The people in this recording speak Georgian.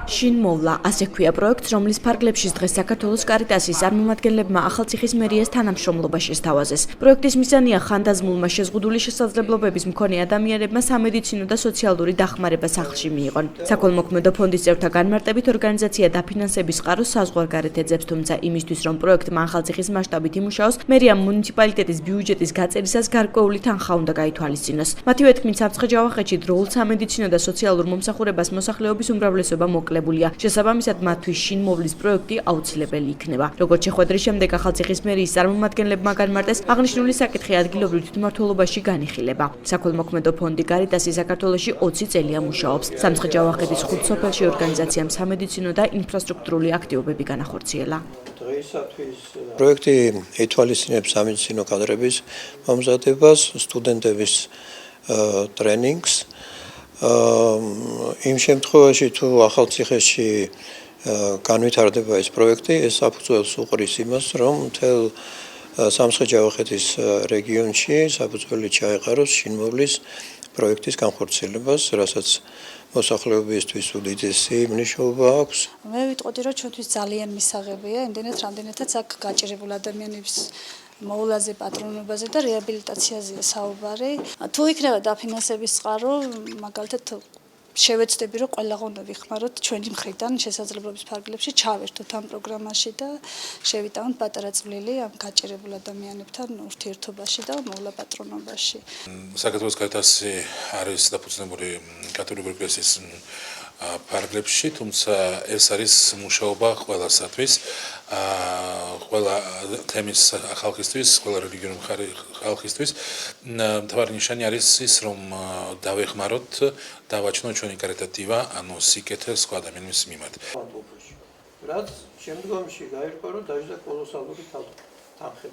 შინ მოვლა, ასე ქვია პროექტს, რომლის ფარგლებში დღეს საქართველოს კარიტასის წარმომადგენლებმა ახალციხის მერიას თანამშრომლობა შესთავაზეს. პროექტის მიზანია ხანდაზმულმა შეზღუდული შესაძლებლობების მქონე ადამიანებმა სამედიცინო და სოციალური დახმარება სახლში მიიღონ. საქველმოქმედო ფონდის წევრთა განმარტებით ორგანიზაცია დაფინანსების წყაროს საზღვარგარეთ ეძებს, თუმცა იმისთვის, რომ პროექტმა ახალციხის მასშტაბით იმუშაოს, მერიამ მუნიციპალიტეტის ბიუჯეტის გაწერისას გარკვეული თანხა უნდა გაითვალისწინოს. მათივე თქმით, სამცხე-ჯავახეთში დროულ სამედიცინო და სოციალურ მომსახურებას მოსახლეობის უმრავლესობა მოკლებულია. შესაბამისად, მათთვის შინ მოვლის პროექტი აუცილებელი იქნება. როგორც შეხვედრის შემდეგ ახალციხის მერიის წარმომადგენლებმა განმარტეს, აღნიშნული საკითხი ადგილობრივ თვითმმართველობაში განიხილება. საქველმოქმედო ფონდი კარიტასი საქართველოში 20 წელია მუშაობს. სამცხე-ჯავახეთის 5 სოფელში ორგანიზაციამ სამედიცინო და ინფრასტრუქტურული აქტივობები განახორციელა. პროექტი ითვალისწინებს სამედიცინო კადრების მომზადებას, სტუდენტების ტრენინგს. იმ შემთხვევაში, თუ ახალციხეში განვითარდება ეს პროექტი, ეს საფუძველს უყრის იმას, რომ მთელ სამცხე-ჯავახეთის რეგიონში საფუძველი ჩაეყაროს შინმოვლის პროექტის განხორციელებას, რასაც მოსახლეობისთვის უდიდესი მნიშვნელობა აქვს. მე ვიტყოდი, რომ ჩვენთვის ძალიან მისაღებია, იმდენად რამდენადაც აქ გაჭირებულ ადამიანების მოვლაზე, პატრონობაზე და რეაბილიტაციაზეა საუბარი. თუ იქნება დაფინანსების წყარო, მაგალითად შევეცდები, რომ ყველაღა უნდა ვიხმაროთ ჩვენი მხრიდან შესაძლებლობის ფარგლებში ჩავერთოთ ამ პროგრამაში და შევიტანოთ პატარა წვლილი ამ გაჭირებულ ადამიანებთან ურთიერთობაში და მოვლა პატრონობაში. საქართველოს კარიტასი არის დაფუძნებული კათოლიკური ეკლესიის ფარგლებში, თუმცა ეს არის მუშაობა ყველასათვის, ყველა თემის ხალხისთვის, ყველა რელიგიური ხალხისთვის. მთავარი ნიშანი არის ის, რომ დავეხმაროთ, დავაჩნოთ ჩვენი კარიტატივა, ანუ სიკეთე სხვა ადამიანის მიმართ. რაც შემდგომში გაირკვა, რომ დაიჭრა კოლოსალური თანხები.